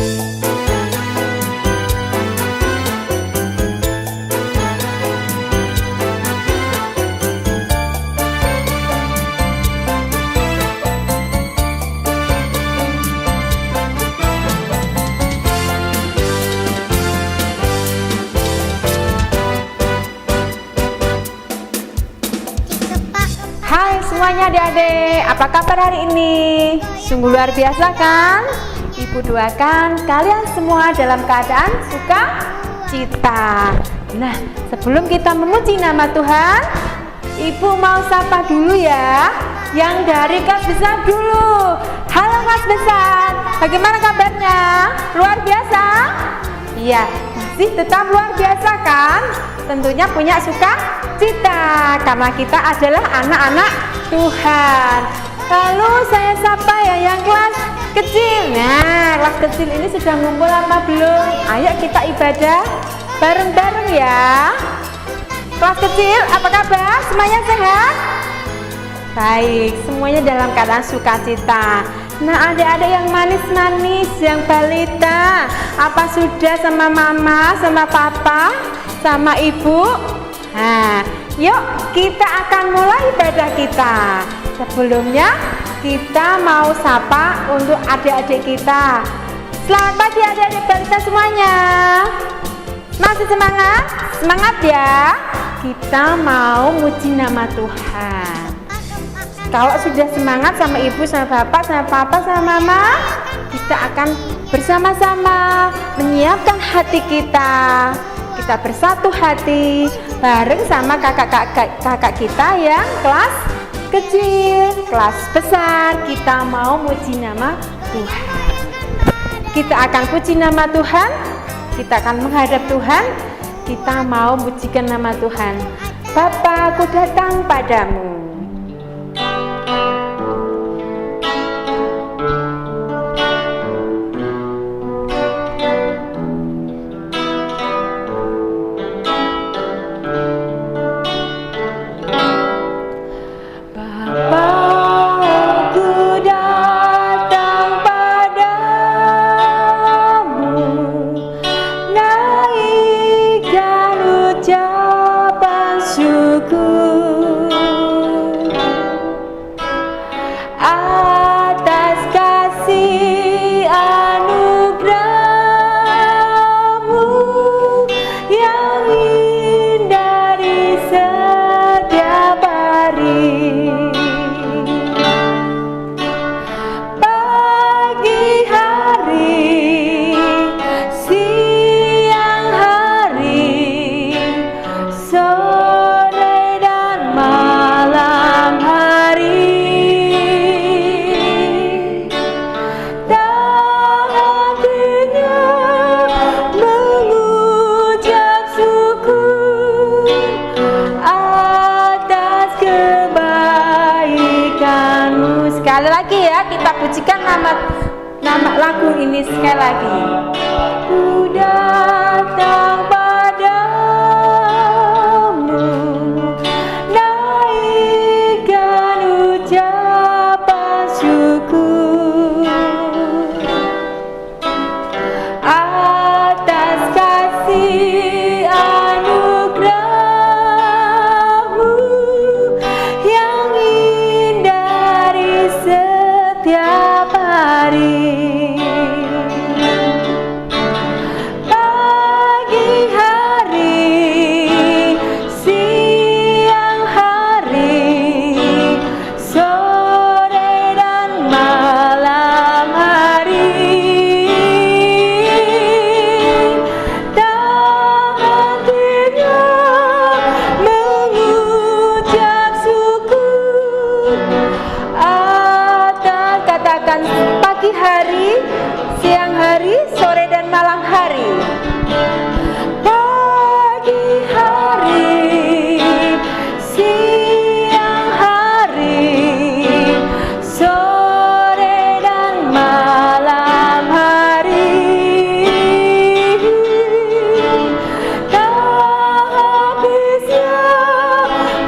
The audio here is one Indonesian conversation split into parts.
Hai semuanya adik-adik, apa kabar hari ini? Sungguh luar biasa kan? Ibu doakan kalian semua dalam keadaan sukacita. Nah, sebelum kita memuji nama Tuhan, Ibu mau sapa dulu ya, yang dari kelas besar dulu. Halo kelas besar, bagaimana kabarnya? Luar biasa? Iya, masih tetap luar biasa kan? Tentunya punya sukacita karena kita adalah anak-anak Tuhan. Lalu saya sapa ya yang kelas kecil. Nah, kelas kecil ini sudah ngumpul apa belum? Ayo kita ibadah bareng-bareng ya. Kelas kecil, apa kabar? Semuanya sehat? Baik, semuanya dalam keadaan sukacita. Nah, adik-adik yang manis-manis, yang balita, apa sudah sama mama, sama papa, sama ibu? Nah, yuk kita akan mulai ibadah kita. Sebelumnya kita mau sapa untuk adik-adik kita. Selamat pagi adik-adik balita semuanya. Masih semangat? Semangat ya. Kita mau muji nama Tuhan. Kalau sudah semangat sama ibu, sama bapak, sama papa, sama mama, kita akan bersama-sama menyiapkan hati kita. Kita bersatu hati bareng sama kakak-kakak kita yang kelas kecil, kelas besar. Kita mau muji nama Tuhan. Kita akan puji nama Tuhan, kita akan menghadap Tuhan, kita mau mujikan nama Tuhan. Bapa, aku datang padamu. Sekali lagi ya, kita pujikan nama lagu ini sekali lagi. Ku datang padamu, naikkan ucapan syukur atas kasih anugerahmu yang setiap hari. Pagi hari, siang hari, sore dan malam hari, tak hentinya mengucap syukur. Katakan pagi hari, siang hari, sore dan malam hari. Pagi hari, siang hari, sore dan malam hari, tak habisnya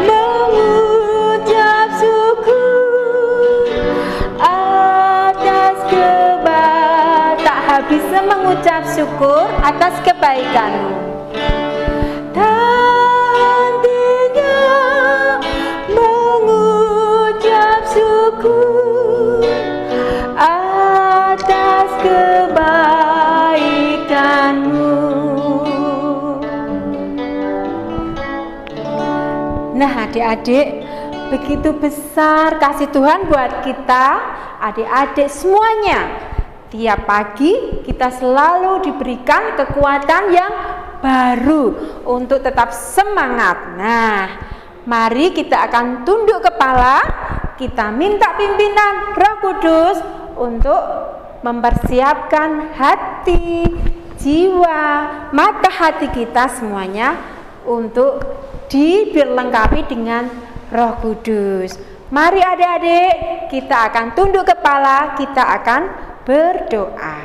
mengucap syukur atas tak tak bisa mengucap syukur atas kebaikan-Mu. Tantinya mengucap syukur atas kebaikan-Mu. Nah, adik-adik, begitu besar kasih Tuhan buat kita, adik-adik semuanya. Tiap pagi kita selalu diberikan kekuatan yang baru untuk tetap semangat. Nah, mari kita akan tunduk kepala, kita minta pimpinan Roh Kudus untuk mempersiapkan hati, jiwa, mata hati kita semuanya untuk diberlengkapi dengan Roh Kudus. Mari adik-adik, kita akan tunduk kepala, kita akan berdoa.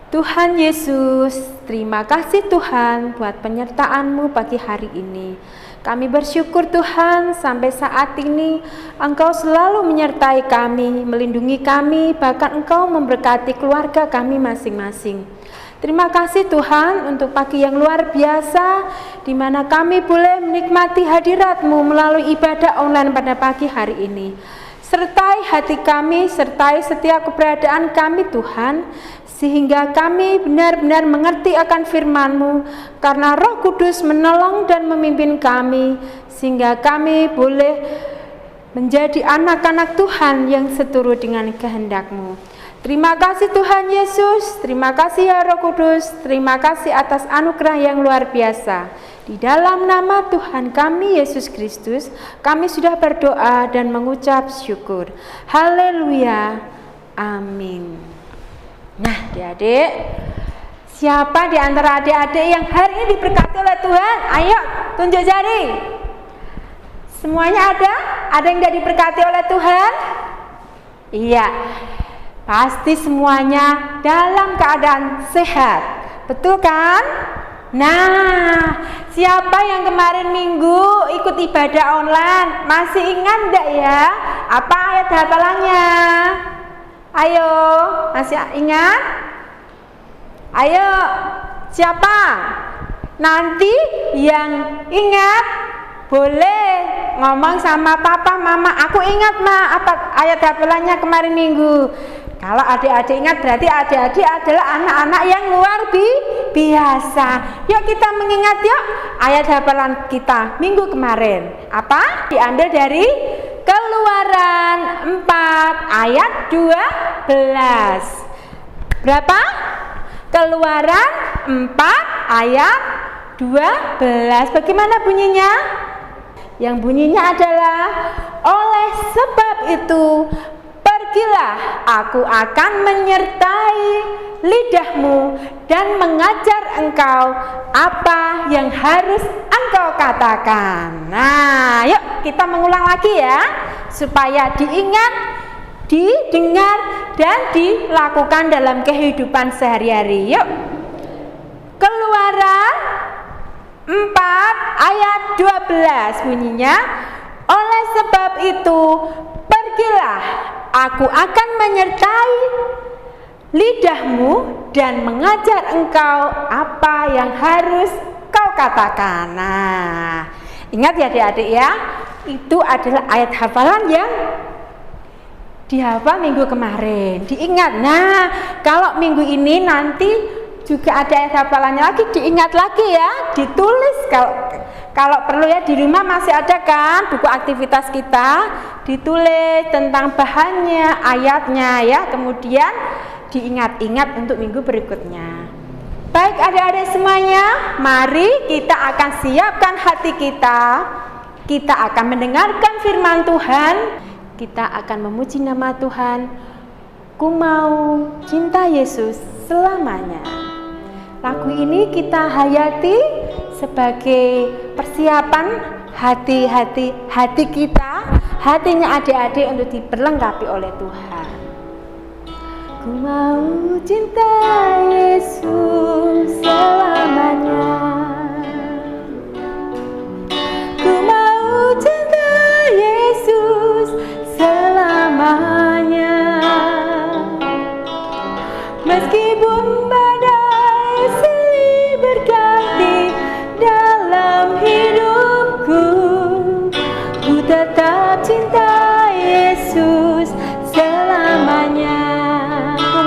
Tuhan Yesus, terima kasih Tuhan buat penyertaan-Mu pagi hari ini. Kami bersyukur Tuhan, sampai saat ini Engkau selalu menyertai kami, melindungi kami, bahkan Engkau memberkati keluarga kami masing-masing. Terima kasih Tuhan untuk pagi yang luar biasa, di mana kami boleh menikmati hadirat-Mu melalui ibadah online pada pagi hari ini. Sertai hati kami, sertai setiap keberadaan kami Tuhan, sehingga kami benar-benar mengerti akan firman-Mu, karena Roh Kudus menolong dan memimpin kami, sehingga kami boleh menjadi anak-anak Tuhan yang seturut dengan kehendak-Mu. Terima kasih Tuhan Yesus, terima kasih ya Roh Kudus, terima kasih atas anugerah yang luar biasa. Di dalam nama Tuhan kami Yesus Kristus, kami sudah berdoa dan mengucap syukur. Haleluya, amin. Nah, adik-adik, siapa di antara adik-adik yang hari ini diberkati oleh Tuhan? Ayo, tunjuk jari. Semuanya ada? Ada yang tidak diberkati oleh Tuhan? Iya. Pasti semuanya dalam keadaan sehat, betul kan? Nah, siapa yang kemarin minggu ikut ibadah online, masih ingat enggak ya? Apa ayat hafalannya? Ayo, masih ingat? Ayo, siapa? Nanti yang ingat boleh ngomong sama papa, mama, aku ingat ma, apa ayat hafalannya kemarin minggu. Kalau adik-adik ingat, berarti adik-adik adalah anak-anak yang luar biasa. Yuk kita mengingat yuk ayat hafalan kita minggu kemarin. Apa? Diambil dari Keluaran 4 ayat 12. Berapa? Keluaran 4 ayat 12. Bagaimana bunyinya? Yang bunyinya adalah, oleh sebab itu pergilah, aku akan menyertai lidahmu dan mengajar engkau apa yang harus engkau katakan. Nah, yuk kita mengulang lagi ya, supaya diingat, didengar, dan dilakukan dalam kehidupan sehari-hari. Yuk, Keluaran 4 ayat 12 bunyinya, oleh sebab itu pergilah, aku akan menyertai lidahmu dan mengajar engkau apa yang harus kau katakan. Nah, ingat ya adik-adik ya, itu adalah ayat hafalan yang dihafal minggu kemarin, diingat. Nah, kalau minggu ini nanti juga ada ayat hafalannya lagi, diingat lagi ya, ditulis kalau perlu ya, di rumah masih ada kan buku aktivitas kita, ditulis tentang bahannya, ayatnya ya, kemudian diingat-ingat untuk minggu berikutnya. Baik adik-adik semuanya, mari kita akan siapkan hati kita, kita akan mendengarkan firman Tuhan, kita akan memuji nama Tuhan. Ku mau cinta Yesus selamanya. Lagu ini kita hayati sebagai persiapan hati kita, hatinya adik-adik untuk diperlengkapi oleh Tuhan. Ku mau cinta Yesus selamanya. Ku mau cinta Yesus selamanya.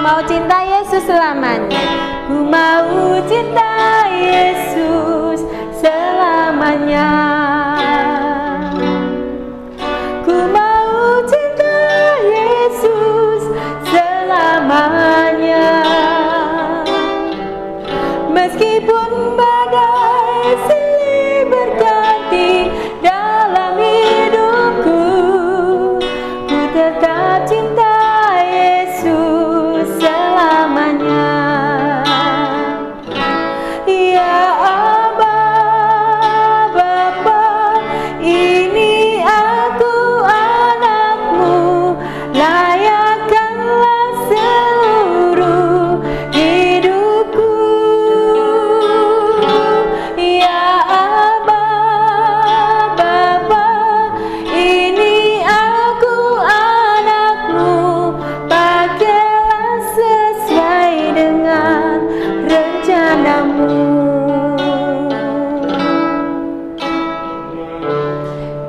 mau cinta Yesus selamanya. Ku mau cinta Yesus selamanya. Ku mau cinta Yesus selamanya. Meskipun badai silih berganti dalam hidupku, ku tetap cinta Yesus selamanya. Ya Aba, Bapa, ini aku anakmu, layakkanlah seluruh hidupku. Ya Aba, Bapa, ini aku anakmu, pakailah sesuai dengan rencanamu.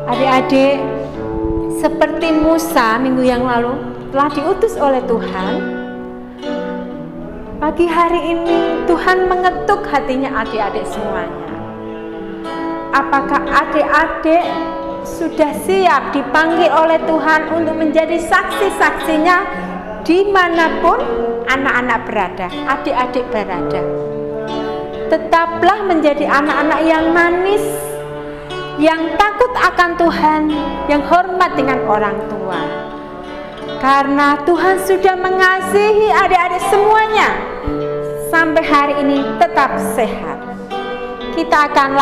Adik-adik, seperti Musa minggu yang lalu telah diutus oleh Tuhan, pagi hari ini Tuhan mengetuk hatinya adik-adik semuanya. Apakah adik-adik sudah siap dipanggil oleh Tuhan untuk menjadi saksi-saksinya dimanapun anak-anak berada, adik-adik berada? Tetaplah menjadi anak-anak yang manis, yang takut akan Tuhan, yang hormat dengan orang tua. Karena Tuhan sudah mengasihi adik-adik semuanya, sampai hari ini tetap sehat. Kita akan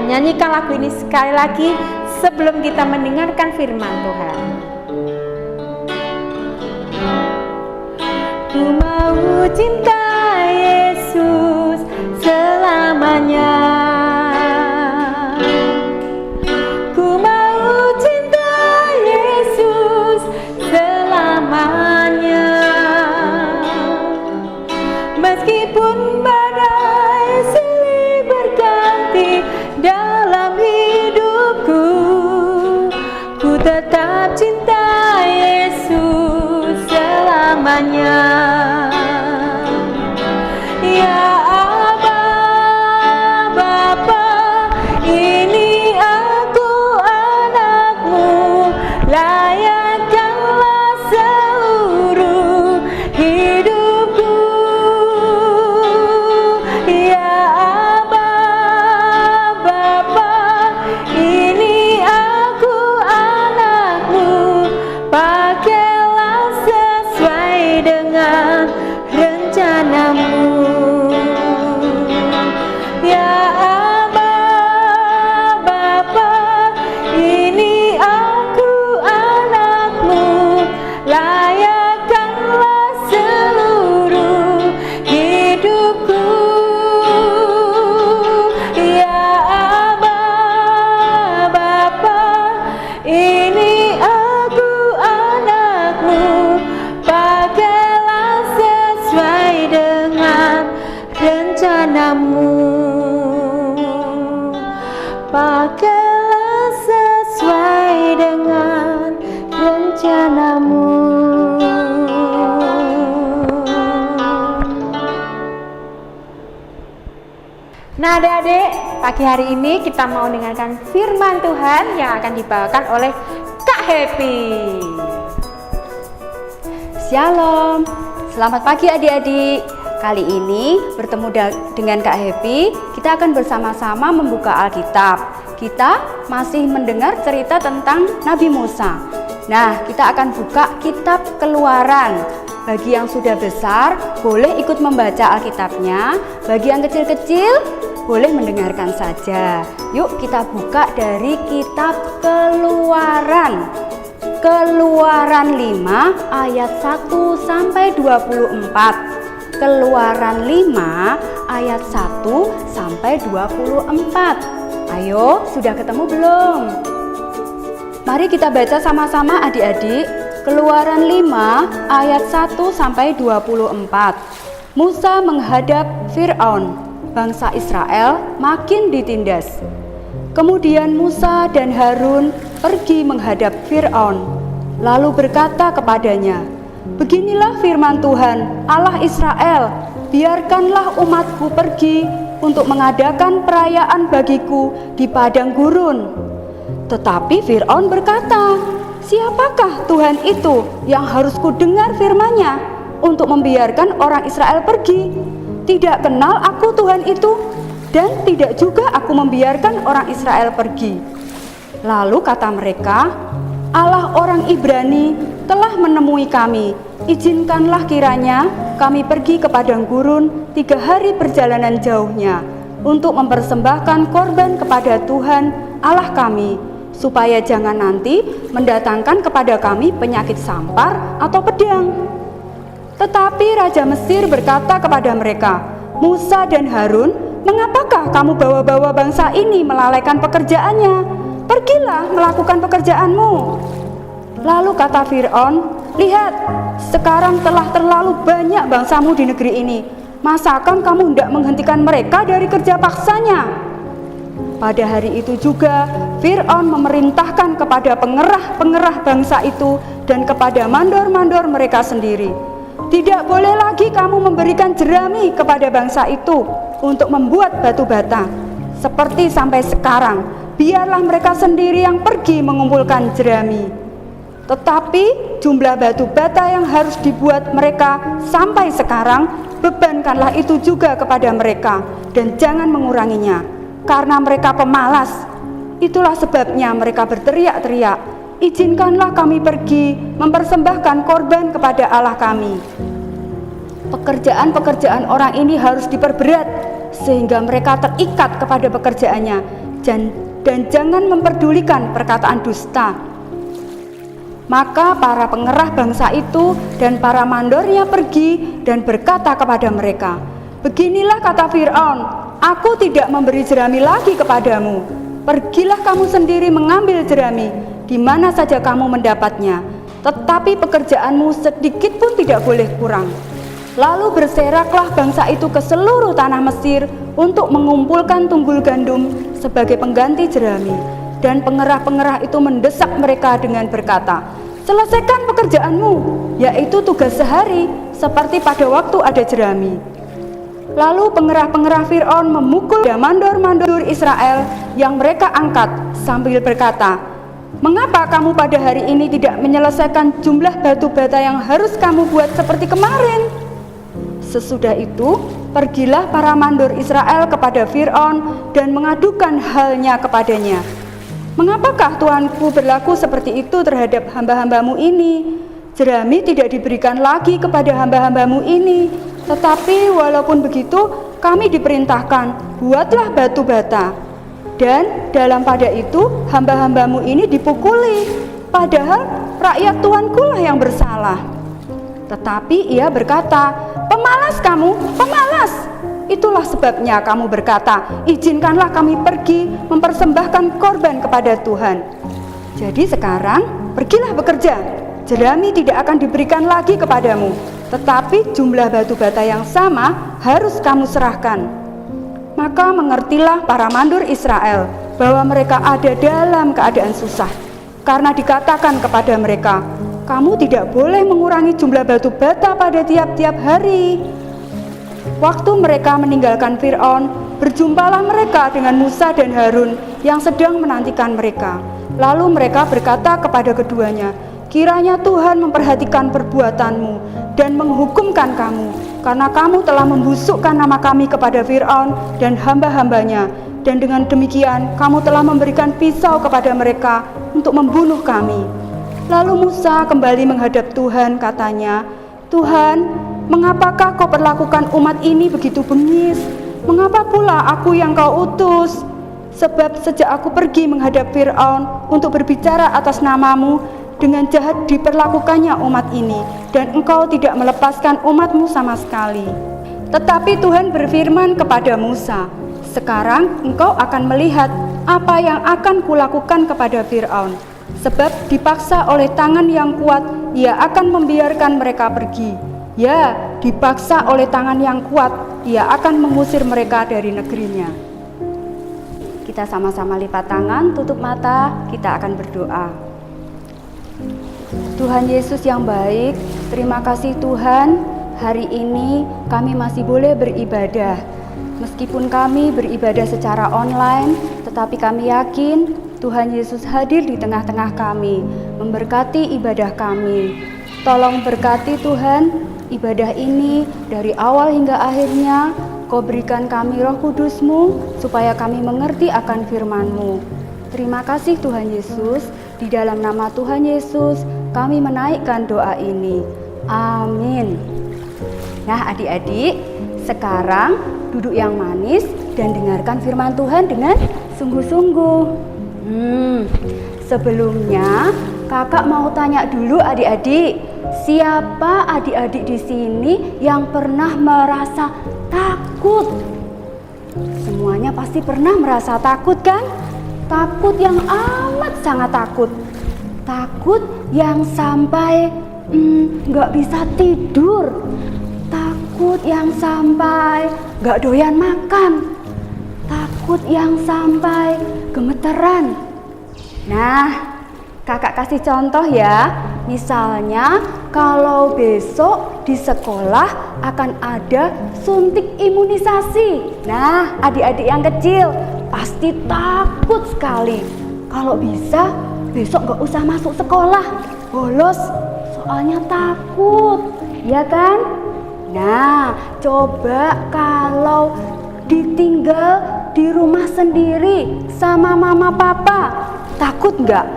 nyanyikan lagu ini sekali lagi sebelum kita mendengarkan firman Tuhan. Ku mau cinta Yesus selamanya. Ku mau cinta Yesus selamanya. Meskipun badai silih berganti dalam hidupku, ku tetap cinta Yesus selamanya. Ya Aba, Bapa, ini aku anakmu, layakkanlah seluruh hidupku. Ya Aba, Bapa, ini aku anakmu, pakailah sesuai dengan rencanamu. Ya Aba, Bapa, ini aku anakmu, layakkanlah seluruh hidupku. Ya Aba, Bapa, ini aku anakmu, pakailah sesuai dengan rencanamu. Pakailah sesuai dengan rencanamu. Nah adik-adik, pagi hari ini kita mau dengarkan firman Tuhan yang akan dibawakan oleh Kak Happy. Shalom, selamat pagi adik-adik. Kali ini bertemu dengan Kak Happy, kita akan bersama-sama membuka Alkitab. Kita masih mendengar cerita tentang Nabi Musa. Nah, kita akan buka kitab Keluaran. Bagi yang sudah besar, boleh ikut membaca Alkitabnya. Bagi yang kecil-kecil, boleh mendengarkan saja. Yuk kita buka dari kitab Keluaran. Keluaran 5 ayat 1 sampai 24. Keluaran 5 ayat 1 sampai 24. Ayo, sudah ketemu belum? Mari kita baca sama-sama adik-adik. Keluaran 5 ayat 1 sampai 24. Musa menghadap Fir'aun. Bangsa Israel makin ditindas. Kemudian Musa dan Harun pergi menghadap Fir'aun, lalu berkata kepadanya, Beginilah firman Tuhan, Allah Israel, biarkanlah umatku pergi untuk mengadakan perayaan bagiku di padang gurun. Tetapi Fir'aun berkata, siapakah Tuhan itu yang harus kudengar firman-Nya untuk membiarkan orang Israel pergi? Tidak kenal aku Tuhan itu, dan tidak juga aku membiarkan orang Israel pergi. Lalu kata mereka, Allah orang Ibrani telah menemui kami. Izinkanlah kiranya kami pergi ke padang gurun 3 hari perjalanan jauhnya untuk mempersembahkan korban kepada Tuhan Allah kami, supaya jangan nanti mendatangkan kepada kami penyakit sampar atau pedang. Tetapi Raja Mesir berkata kepada mereka, Musa dan Harun, mengapakah kamu bawa-bawa bangsa ini melalaikan pekerjaannya? Pergilah melakukan pekerjaanmu. Lalu kata Fir'aun, lihat, sekarang telah terlalu banyak bangsamu di negeri ini. Masakan kamu hendak menghentikan mereka dari kerja paksanya? Pada hari itu juga Fir'aun memerintahkan kepada pengerah-pengerah bangsa itu dan kepada mandor-mandor mereka sendiri, tidak boleh lagi kamu memberikan jerami kepada bangsa itu untuk membuat batu bata. Seperti sampai sekarang, biarlah mereka sendiri yang pergi mengumpulkan jerami. Tetapi jumlah batu bata yang harus dibuat mereka sampai sekarang, bebankanlah itu juga kepada mereka dan jangan menguranginya, karena mereka pemalas. Itulah sebabnya mereka berteriak-teriak, izinkanlah kami pergi mempersembahkan korban kepada Allah kami. Pekerjaan-pekerjaan orang ini harus diperberat sehingga mereka terikat kepada pekerjaannya dan jangan memperdulikan perkataan dusta. Maka para pengerah bangsa itu dan para mandornya pergi dan berkata kepada mereka, beginilah kata Fir'aun, aku tidak memberi jerami lagi kepadamu. Pergilah kamu sendiri mengambil jerami di mana saja kamu mendapatnya, tetapi pekerjaanmu sedikit pun tidak boleh kurang. Lalu berseraklah bangsa itu ke seluruh tanah Mesir untuk mengumpulkan tunggul gandum sebagai pengganti jerami. Dan pengerah-pengerah itu mendesak mereka dengan berkata, selesaikan pekerjaanmu, yaitu tugas sehari, seperti pada waktu ada jerami. Lalu pengerah-pengerah Fir'aun memukul mandor-mandor Israel yang mereka angkat sambil berkata, mengapa kamu pada hari ini tidak menyelesaikan jumlah batu bata yang harus kamu buat seperti kemarin? Sesudah itu, pergilah para mandor Israel kepada Fir'aun dan mengadukan halnya kepadanya. Mengapakah Tuanku berlaku seperti itu terhadap hamba-hambamu ini? Jerami tidak diberikan lagi kepada hamba-hambamu ini, tetapi walaupun begitu kami diperintahkan, buatlah batu bata. Dan dalam pada itu hamba-hambamu ini dipukuli, padahal rakyat Tuanku lah yang bersalah. Tetapi ia berkata, pemalas kamu, pemalas. Itulah sebabnya kamu berkata, izinkanlah kami pergi mempersembahkan korban kepada Tuhan. Jadi sekarang pergilah bekerja, jerami tidak akan diberikan lagi kepadamu, tetapi jumlah batu bata yang sama harus kamu serahkan. Maka mengertilah para mandor Israel bahwa mereka ada dalam keadaan susah, karena dikatakan kepada mereka, kamu tidak boleh mengurangi jumlah batu bata pada tiap-tiap hari. Waktu mereka meninggalkan Fir'aun, berjumpalah mereka dengan Musa dan Harun yang sedang menantikan mereka. Lalu mereka berkata kepada keduanya, kiranya Tuhan memperhatikan perbuatanmu dan menghukumkan kamu, karena kamu telah membusukkan nama kami kepada Fir'aun dan hamba-hambanya, dan dengan demikian kamu telah memberikan pisau kepada mereka untuk membunuh kami. Lalu Musa kembali menghadap Tuhan, katanya, Tuhan, mengapakah kau perlakukan umat ini begitu bengis? Mengapa pula aku yang kau utus? Sebab sejak aku pergi menghadap Fir'aun untuk berbicara atas namamu, dengan jahat diperlakukannya umat ini, dan engkau tidak melepaskan umatmu sama sekali. Tetapi Tuhan berfirman kepada Musa, sekarang engkau akan melihat apa yang akan kulakukan kepada Fir'aun. Sebab dipaksa oleh tangan yang kuat, ia akan membiarkan mereka pergi. Ya, dipaksa oleh tangan yang kuat, ia akan mengusir mereka dari negerinya. Kita sama-sama lipat tangan, tutup mata, kita akan berdoa. Tuhan Yesus yang baik, terima kasih Tuhan, hari ini kami masih boleh beribadah. Meskipun kami beribadah secara online, tetapi kami yakin Tuhan Yesus hadir di tengah-tengah kami, memberkati ibadah kami. Tolong berkati Tuhan, ibadah ini dari awal hingga akhirnya, Kau berikan kami Roh Kudus-Mu, supaya kami mengerti akan firman-Mu. Terima kasih Tuhan Yesus, di dalam nama Tuhan Yesus, kami menaikkan doa ini. Amin. Nah adik-adik, sekarang duduk yang manis dan dengarkan firman Tuhan dengan sungguh-sungguh. Sebelumnya kakak mau tanya dulu adik-adik, siapa adik-adik di sini yang pernah merasa takut? Semuanya pasti pernah merasa takut kan? Takut yang amat sangat takut. Takut yang sampai nggak bisa tidur. Takut yang sampai nggak doyan makan. Takut yang sampai gemeteran. Nah, kakak kasih contoh ya. Misalnya kalau besok di sekolah akan ada suntik imunisasi. Nah, adik-adik yang kecil pasti takut sekali. Kalau bisa besok gak usah masuk sekolah, bolos, soalnya takut, ya kan? Nah, coba kalau ditinggal di rumah sendiri sama mama papa, takut gak?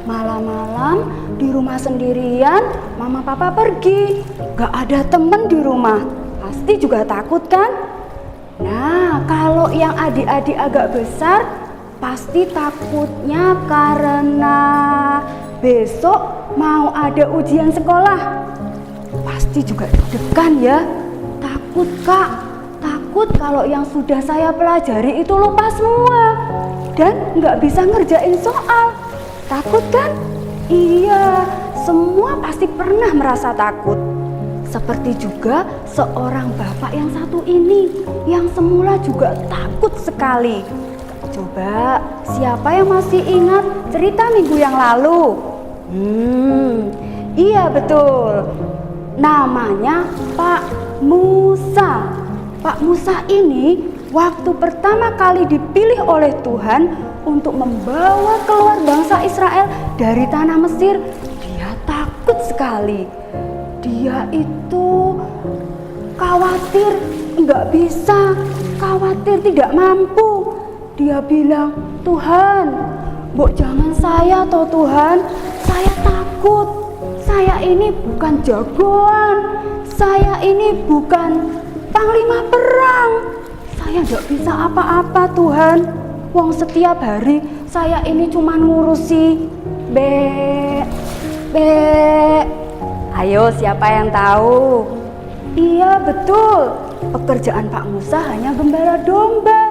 Malam-malam di rumah sendirian, mama papa pergi, gak ada temen di rumah, pasti juga takut kan? Nah, kalau yang adik-adik agak besar, pasti takutnya karena besok mau ada ujian sekolah. Pasti juga deg-degan ya. Takut kak, takut kalau yang sudah saya pelajari itu lupa semua dan nggak bisa ngerjain soal. Takut kan? Iya, semua pasti pernah merasa takut. Seperti juga seorang bapak yang satu ini, yang semula juga takut sekali. Coba, siapa yang masih ingat cerita minggu yang lalu? Iya betul, namanya Pak Musa. Pak Musa ini waktu pertama kali dipilih oleh Tuhan untuk membawa keluar bangsa Israel dari tanah Mesir, dia takut sekali. Dia itu khawatir nggak bisa, khawatir tidak mampu. Dia bilang, Tuhan, mbok jangan saya toh Tuhan, saya takut. Saya ini bukan jagoan, saya ini bukan panglima perang. Saya nggak bisa apa-apa Tuhan. Wong setiap hari saya ini cuma ngurusi be. Ayo, siapa yang tahu? Iya betul, pekerjaan Pak Musa hanya gembala domba.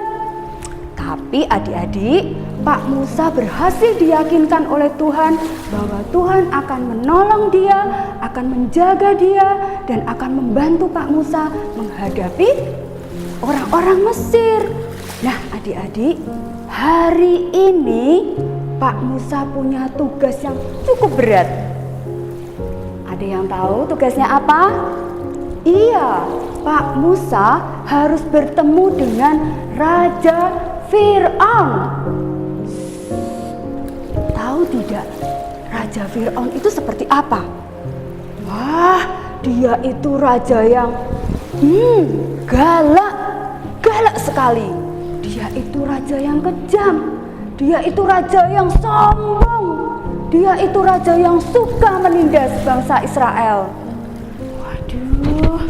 Tapi adik-adik, Pak Musa berhasil diyakinkan oleh Tuhan bahwa Tuhan akan menolong dia, akan menjaga dia, dan akan membantu Pak Musa menghadapi orang-orang Mesir. Nah adik-adik, hari ini Pak Musa punya tugas yang cukup berat. Ada yang tahu tugasnya apa? Iya, Pak Musa harus bertemu dengan Raja Fir'aun. Tahu tidak, Raja Fir'aun itu seperti apa? Wah, dia itu raja yang galak sekali. Dia itu raja yang kejam. Dia itu raja yang sombong. Dia itu raja yang suka menindas bangsa Israel. Waduh,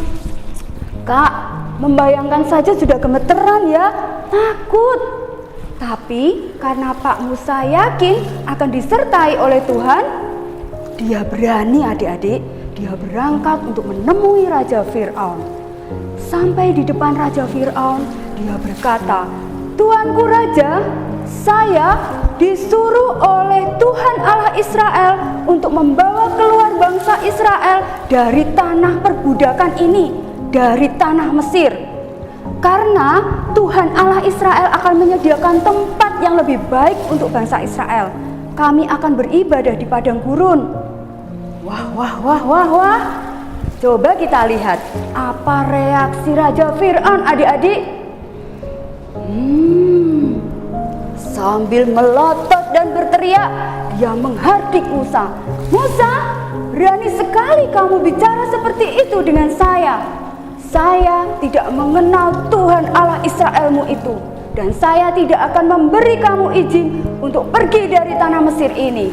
Kak, membayangkan saja sudah gemeteran ya, takut. Tapi karena Pak Musa yakin akan disertai oleh Tuhan, dia berani adik-adik, dia berangkat untuk menemui Raja Fir'aun. Sampai di depan Raja Fir'aun, dia berkata, Tuanku Raja, saya disuruh oleh Tuhan Allah Israel untuk membawa keluar bangsa Israel dari tanah perbudakan ini, dari tanah Mesir. Karena Tuhan Allah Israel akan menyediakan tempat yang lebih baik untuk bangsa Israel. Kami akan beribadah di padang gurun. Wah, wah, wah, wah, wah. Coba kita lihat apa reaksi Raja Fir'aun, adik-adik. Sambil melotot dan berteriak, dia menghardik Musa. Musa, berani sekali kamu bicara seperti itu dengan saya. Saya tidak mengenal Tuhan Allah Israelmu itu. Dan saya tidak akan memberi kamu izin untuk pergi dari tanah Mesir ini.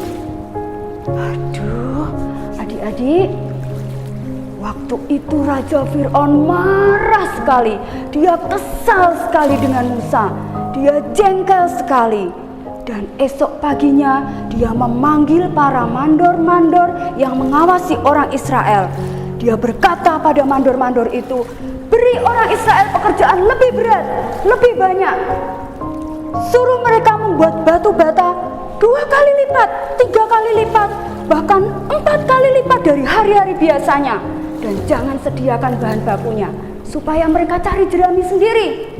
Aduh, adik-adik. Waktu itu Raja Fir'aun marah sekali. Dia kesal sekali dengan Musa. Dia jengkel sekali. Dan esok paginya dia memanggil para mandor-mandor yang mengawasi orang Israel. Dia berkata pada mandor-mandor itu, beri orang Israel pekerjaan lebih berat, lebih banyak. Suruh mereka membuat batu bata 2 kali lipat, 3 kali lipat, bahkan 4 kali lipat dari hari-hari biasanya. Dan jangan sediakan bahan bakunya, supaya mereka cari jerami sendiri.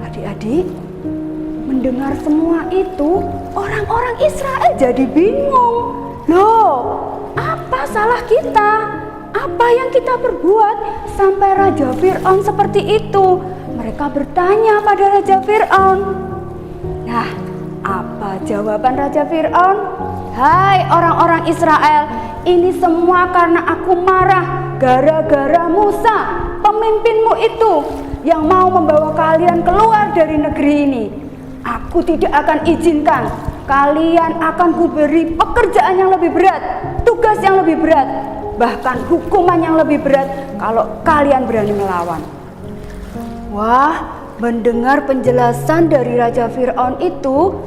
Adik-adik, mendengar semua itu, orang-orang Israel jadi bingung. Loh, apa salah kita? Apa yang kita perbuat sampai Raja Fir'aun seperti itu? Mereka bertanya pada Raja Fir'aun. Nah, apa jawaban Raja Fir'aun? Hai orang-orang Israel, ini semua karena aku marah gara-gara Musa, pemimpinmu itu, yang mau membawa kalian keluar dari negeri ini. Aku tidak akan izinkan. Kalian akan kuberi pekerjaan yang lebih berat, tugas yang lebih berat, bahkan hukuman yang lebih berat kalau kalian berani melawan. Wah, mendengar penjelasan dari Raja Fir'aun itu,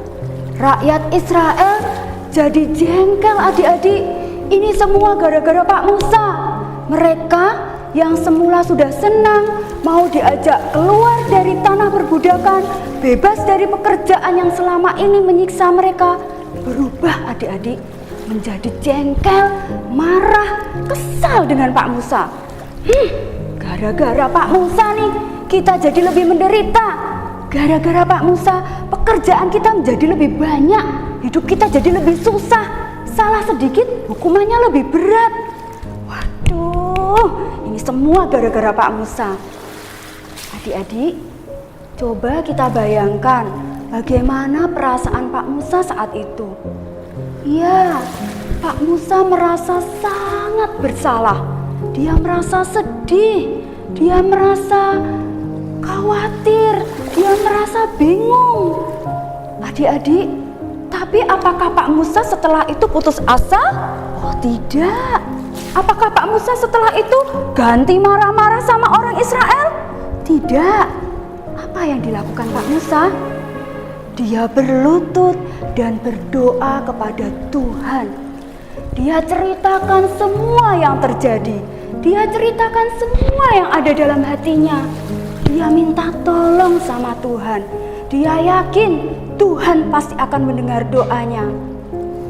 rakyat Israel jadi jengkel, adik-adik. Ini semua gara-gara Pak Musa. Mereka yang semula sudah senang mau diajak keluar dari tanah perbudakan, bebas dari pekerjaan yang selama ini menyiksa mereka, berubah, adik-adik, menjadi jengkel, marah, kesal dengan Pak Musa. Gara-gara Pak Musa nih, kita jadi lebih menderita. Gara-gara Pak Musa, pekerjaan kita menjadi lebih banyak, hidup kita jadi lebih susah. Salah sedikit, hukumannya lebih berat. Waduh, ini semua gara-gara Pak Musa. Adik-adik, coba kita bayangkan bagaimana perasaan Pak Musa saat itu. Iya, Pak Musa merasa sangat bersalah. Dia merasa sedih, dia merasa khawatir, dia merasa bingung. Adik-adik, tapi apakah Pak Musa setelah itu putus asa? Oh tidak. Apakah Pak Musa setelah itu ganti marah-marah sama orang Israel? Tidak. Apa yang dilakukan Pak Musa? Dia berlutut dan berdoa kepada Tuhan. Dia ceritakan semua yang terjadi. Dia ceritakan semua yang ada dalam hatinya. Dia minta tolong sama Tuhan. Dia yakin Tuhan pasti akan mendengar doanya.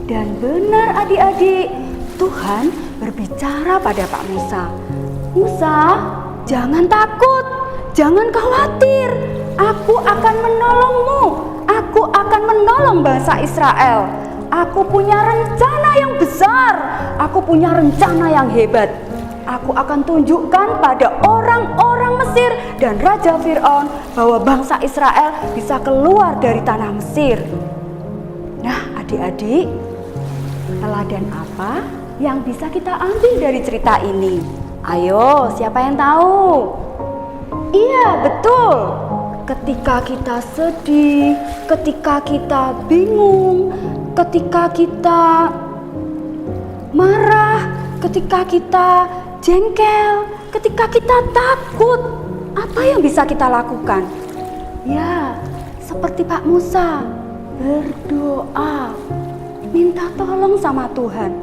Dan benar adik-adik, Tuhan berbicara pada Pak Musa. Musa, jangan takut, jangan khawatir. Aku akan menolongmu. Aku akan menolong bangsa Israel. Aku punya rencana yang besar. Aku punya rencana yang hebat. Aku akan tunjukkan pada orang-orang Mesir dan Raja Fir'aun bahwa bangsa Israel bisa keluar dari tanah Mesir. Nah, adik-adik, teladan apa yang bisa kita ambil dari cerita ini? Ayo, siapa yang tahu? Iya, betul. Ketika kita sedih, ketika kita bingung, ketika kita marah, ketika kita jengkel, ketika kita takut, apa yang bisa kita lakukan? Ya, seperti Pak Musa, berdoa, minta tolong sama Tuhan.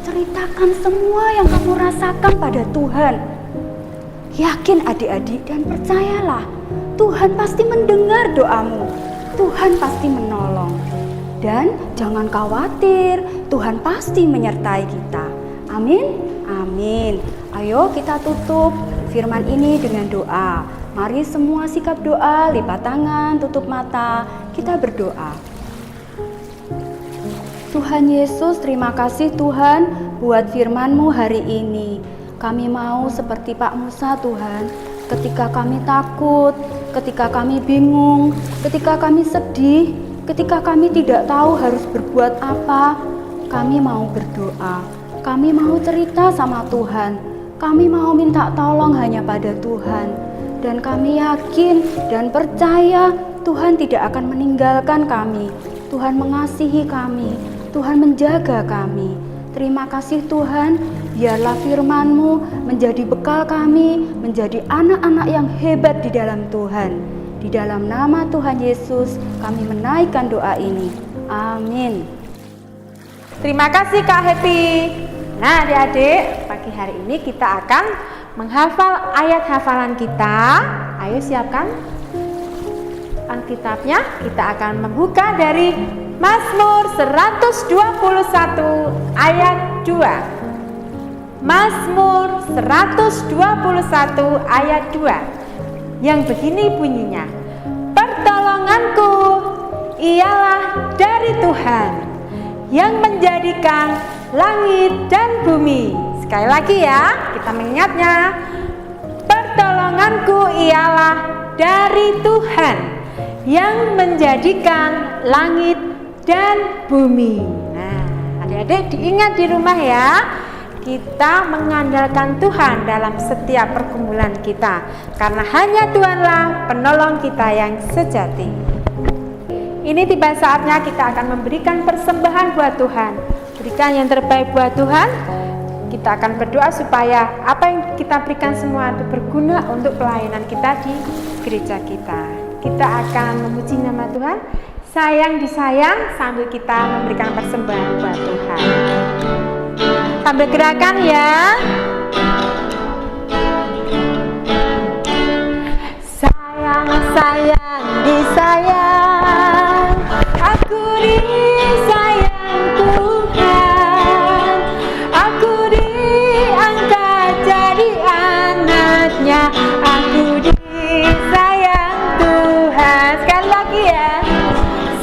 Ceritakan semua yang kamu rasakan pada Tuhan. Yakin adik-adik dan percayalah, Tuhan pasti mendengar doamu. Tuhan pasti menolong. Dan jangan khawatir, Tuhan pasti menyertai kita. Amin, amin. Ayo kita tutup firman ini dengan doa. Mari semua sikap doa, lipat tangan, tutup mata, kita berdoa. Tuhan Yesus, terima kasih Tuhan buat firman-Mu hari ini. Kami mau seperti Pak Musa Tuhan, ketika kami takut, ketika kami bingung, ketika kami sedih, ketika kami tidak tahu harus berbuat apa, kami mau berdoa, kami mau cerita sama Tuhan, kami mau minta tolong hanya pada Tuhan. Dan kami yakin dan percaya Tuhan tidak akan meninggalkan kami. Tuhan mengasihi kami, Tuhan menjaga kami. Terima kasih Tuhan, biarlah firman-Mu menjadi bekal kami, menjadi anak-anak yang hebat di dalam Tuhan. Di dalam nama Tuhan Yesus, kami menaikkan doa ini. Amin. Terima kasih Kak Happy. Nah adik-adik, pagi hari ini kita akan menghafal ayat hafalan kita. Ayo siapkan Alkitabnya. Kita akan membuka dari Mazmur 121 ayat 2. Mazmur 121 ayat 2 yang begini bunyinya. Pertolonganku ialah dari Tuhan yang menjadikan langit dan bumi. Sekali lagi ya, kita mengingatnya. Pertolonganku ialah dari Tuhan yang menjadikan langit dan bumi. Nah, adik-adik diingat di rumah ya. Kita mengandalkan Tuhan dalam setiap pergumulan kita, karena hanya Tuhanlah penolong kita yang sejati. Ini tiba saatnya kita akan memberikan persembahan buat Tuhan. Berikan yang terbaik buat Tuhan. Kita akan berdoa supaya apa yang kita berikan semua itu berguna untuk pelayanan kita di gereja kita. Kita akan memuji nama Tuhan, sayang disayang, sambil kita memberikan persembahan buat Tuhan. Sambil gerakan ya. Sayang, sayang, disayang, aku disayang Tuhan, aku diangkat jadi anaknya, aku disayang Tuhan. Sekali lagi ya.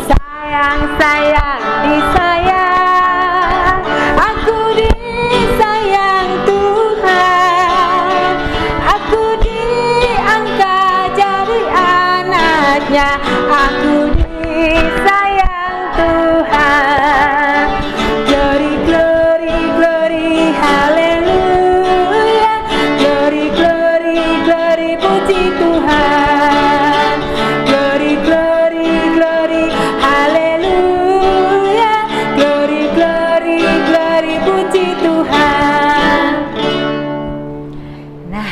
Sayang, sayang, disayang, aku disayang Tuhan, aku diangkat jadi anaknya, aku disayang Tuhan. Glory, glory, glory, haleluya. Glory, glory, glory, puji Tuhan. Glory, glory, glory, haleluya. Glory, glory, glory, puji Tuhan. Nah,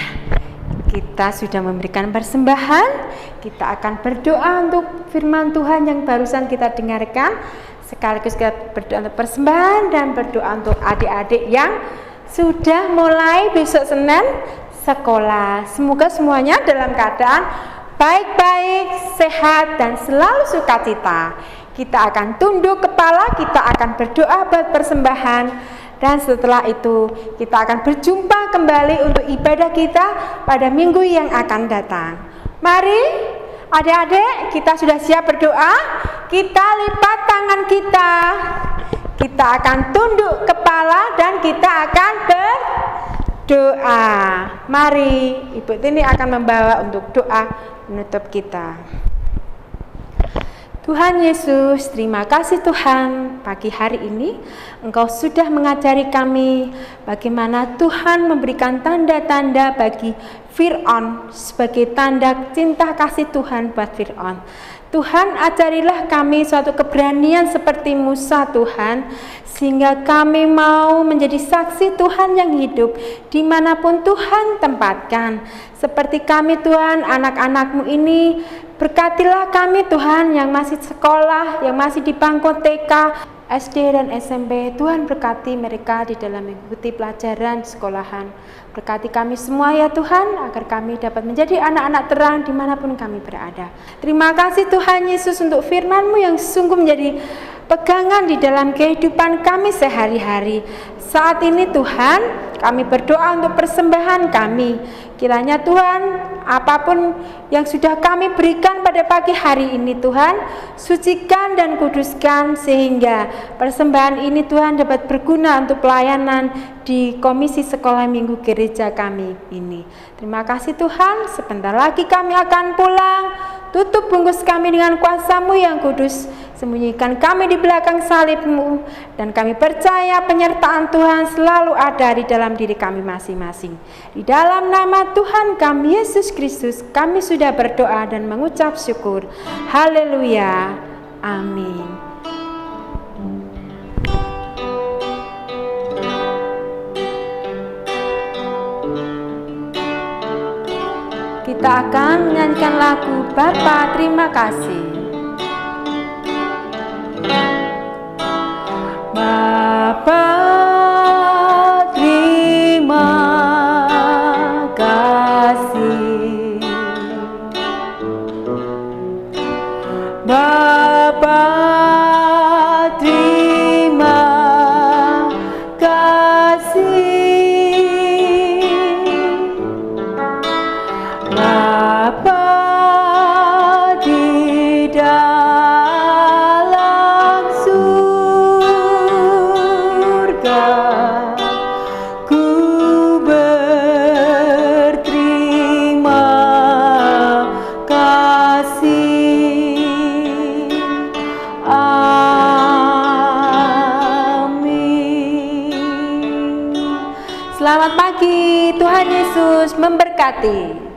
kita sudah memberikan persembahan. Kita akan berdoa untuk firman Tuhan yang barusan kita dengarkan. Sekaligus kita berdoa untuk persembahan dan berdoa untuk adik-adik yang sudah mulai besok Senin sekolah. Semoga semuanya dalam keadaan baik-baik, sehat, dan selalu sukacita. Kita akan tunduk kepala, kita akan berdoa buat persembahan, dan setelah itu kita akan berjumpa kembali untuk ibadah kita pada minggu yang akan datang. Mari adik-adik, kita sudah siap berdoa. Kita lipat tangan kita. Kita akan tunduk kepala dan kita akan berdoa. Mari, Ibu Tini akan membawa untuk doa menutup kita. Tuhan Yesus, terima kasih Tuhan, pagi hari ini Engkau sudah mengajari kami bagaimana Tuhan memberikan tanda-tanda bagi Fir'aun sebagai tanda cinta kasih Tuhan buat Fir'aun. Tuhan, ajarilah kami suatu keberanian seperti Musa Tuhan, sehingga kami mau menjadi saksi Tuhan yang hidup dimanapun Tuhan tempatkan. Seperti kami Tuhan, anak-anak-Mu ini, berkatilah kami Tuhan yang masih sekolah, yang masih di bangku TK, SD dan SMP. Tuhan berkati mereka di dalam mengikuti pelajaran di sekolahan. Berkati kami semua ya Tuhan, agar kami dapat menjadi anak-anak terang dimanapun kami berada. Terima kasih Tuhan Yesus untuk firman-Mu yang sungguh menjadi pegangan di dalam kehidupan kami sehari-hari. Saat ini Tuhan, kami berdoa untuk persembahan kami. Kiranya Tuhan, apapun yang sudah kami berikan pada pagi hari ini Tuhan, sucikan dan kuduskan sehingga persembahan ini Tuhan dapat berguna untuk pelayanan di Komisi Sekolah Minggu Gereja kami ini. Terima kasih Tuhan, sebentar lagi kami akan pulang. Tutup bungkus kami dengan kuasa-Mu yang kudus, sembunyikan kami di belakang salib-Mu, dan kami percaya penyertaan Tuhan selalu ada di dalam diri kami masing-masing. Di dalam nama Tuhan kami Yesus Kristus, kami sudah berdoa dan mengucap syukur. Haleluya. Amin. Kita akan menyanyikan lagu Bapa Terima Kasih. Bapa terima kasih, Bapa terima kasih, Bapa di dalam surga, ku berterima kasih. Amin. Selamat pagi, Tuhan Yesus memberkati.